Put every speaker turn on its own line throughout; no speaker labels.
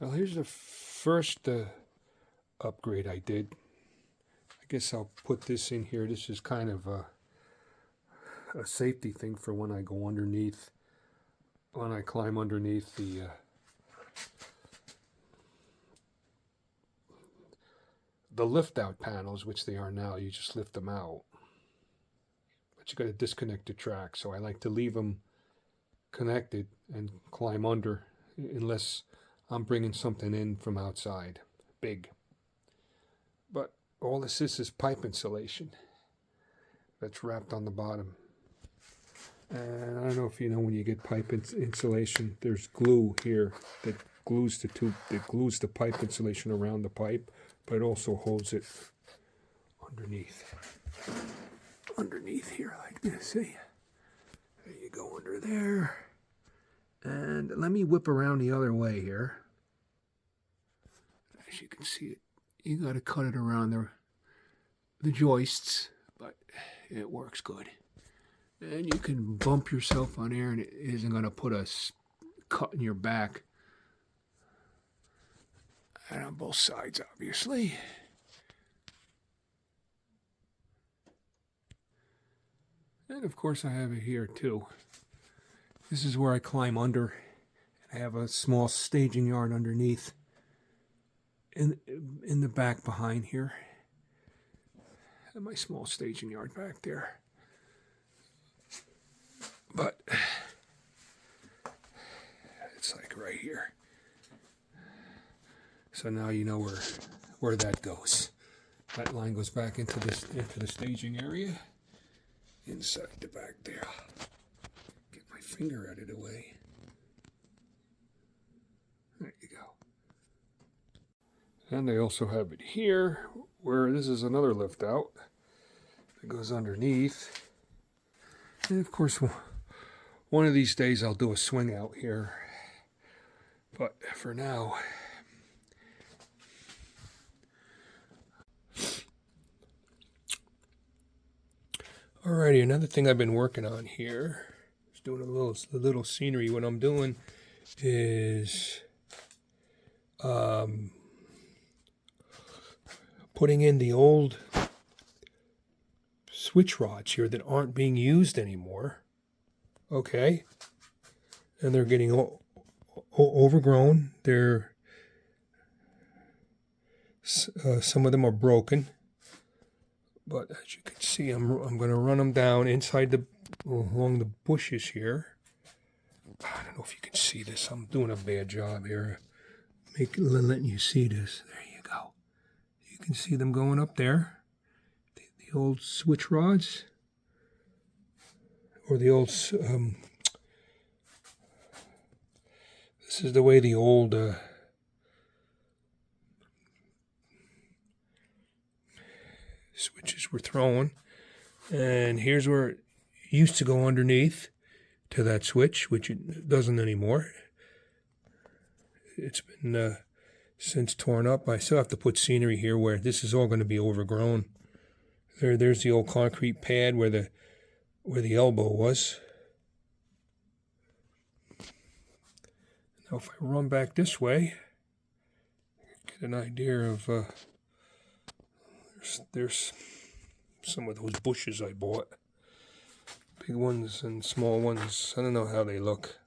Well, here's the first upgrade I did. I guess I'll put this in here. This is kind of a safety thing for when I go underneath, when I climb underneath the lift out panels, which they are now. You just lift them out, but you got to disconnect the track. So I like to leave them connected and climb under, unless I'm bringing something in from outside, big. But all this is pipe insulation that's wrapped on the bottom. And I don't know if you know, when you get pipe insulation, there's glue here that glues the tube, that glues the pipe insulation around the pipe, but it also holds it underneath here like this. See? There you go, under there. And let me whip around the other way here. As you can see, you got to cut it around the joists, but it works good. And you can bump yourself on there, and it isn't going to put a cut in your back. And on both sides, obviously. And of course, I have it here too. This is where I climb under. I have a small staging yard underneath, in the back behind here. And my small staging yard back there. But it's like right here. So now you know where that goes. That line goes back into the staging area. Inside the back there. Get my finger out of the way. There you go. And they also have it here, where this is another lift out that goes underneath. And of course, one of these days I'll do a swing out here. But for now, alrighty, another thing I've been working on here is doing a little scenery. What I'm doing is putting in the old switch rods here that aren't being used anymore. Okay, and they're getting overgrown. They're some of them are broken. But as you can see, I'm going to run them down inside along the bushes here. I don't know if you can see this. I'm doing a bad job here, letting you see this. There you go. You can see them going up there. The old switch rods, or the old. This is the way the old. Switches were thrown, and here's where it used to go underneath to that switch, which it doesn't anymore. It's been since torn up. I still have to put scenery here where this is all going to be overgrown. There's the old concrete pad where the elbow was. Now if I run back this way, get an idea of there's some of those bushes I bought. Big ones and small ones. I don't know how they look.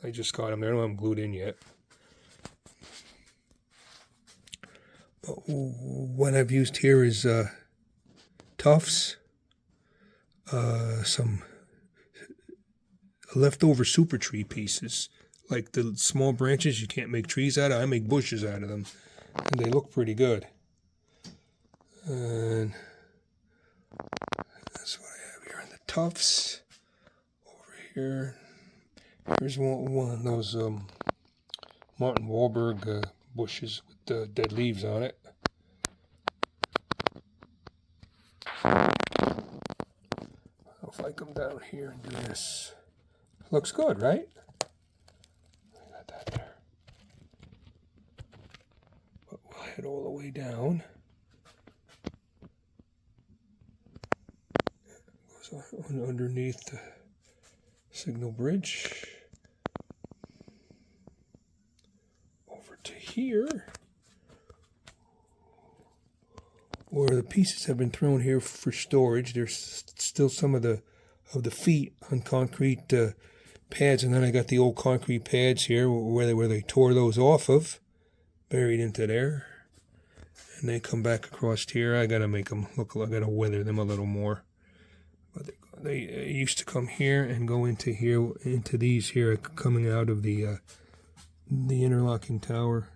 I just got them. They don't have them glued in yet. But what I've used here is tufts, some leftover super tree pieces. Like the small branches you can't make trees out of. I make bushes out of them. And they look pretty good. And that's what I have here. And the tufts over here. Here's one of those Martin Wahlberg bushes with the dead leaves on it. If I come down here and do this, looks good, right? I got that there. But we'll head all the way down. Underneath the signal bridge over to here. here, or the pieces have been thrown here for storage. There's still some of the feet on concrete pads, and then I got the old concrete pads here where they tore those off of, buried into there, and they come back across here. I gotta make them look. I gotta weather them a little more. But they used to come here and go into here, into these here, coming out of the interlocking tower,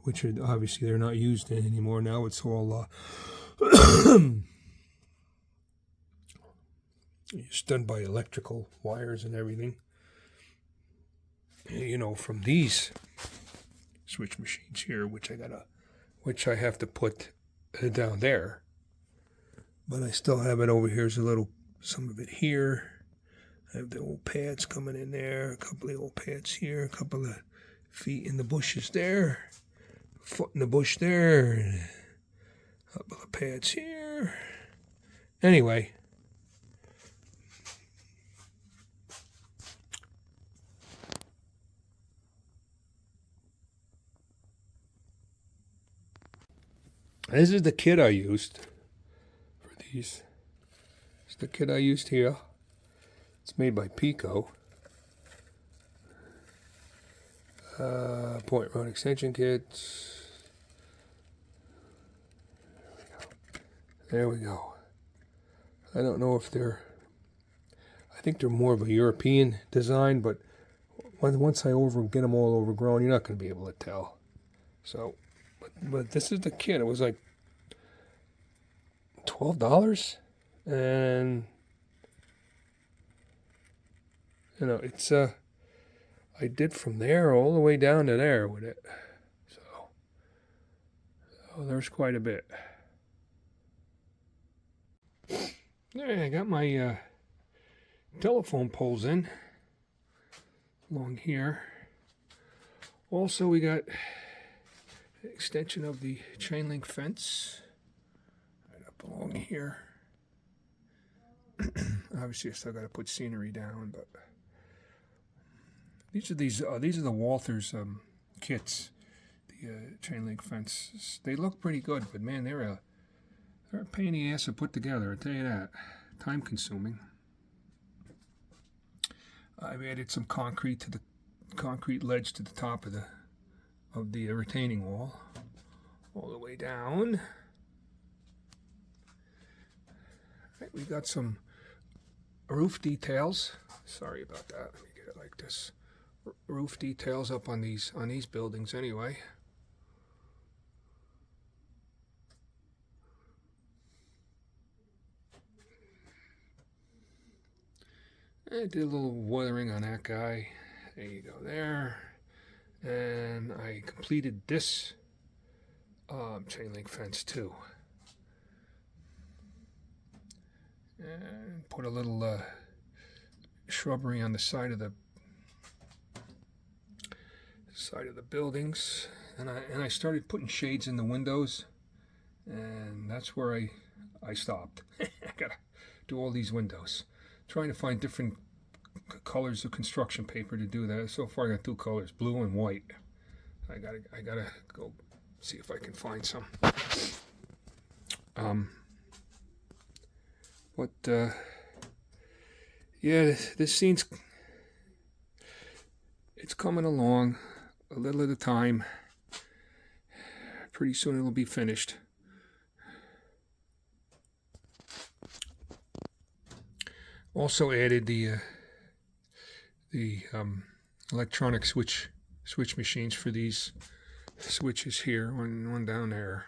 which are obviously they're not used anymore. Now it's all it's done by electrical wires and everything. You know, from these switch machines here, which I have to put down there. But I still have it over here. There's some of it here. I have the old pads coming in there, a couple of old pads here, a couple of feet in the bushes there, a foot in the bush there, and a couple of pads here. Anyway. This is the kit I used for these. It's the kit I used here. It's made by Pico. Point rod extension kits. There we go. I don't know if I think they're more of a European design, but once I get them all overgrown, you're not going to be able to tell. So, but this is the kit. It was like $12, and you know, it's I did from there all the way down to there with it. So there's quite a bit. There, I got my telephone poles in along here. Also, we got an extension of the chain link fence right up along here. Obviously, I still got to put scenery down, but these are the Walthers kits, the chain link fences. They look pretty good, but man, they're a pain in the ass to put together. I'll tell you that. Time consuming. I've added some concrete ledge to the top of the retaining wall, all the way down. Right, we got some roof details. Sorry about that. Let me get it like this. Roof details up on these buildings anyway. I did a little weathering on that guy. There you go there. And I completed this chain link fence too. And put a little shrubbery on the side of the buildings. And I started putting shades in the windows. And that's where I stopped. I gotta do all these windows. Trying to find different colors of construction paper to do that. So far I got two colors, blue and white. I gotta go see if I can find some. Yeah, this scene's it's coming along a little at a time. Pretty soon it'll be finished. Also added the electronic switch machines for these switches here, one down there.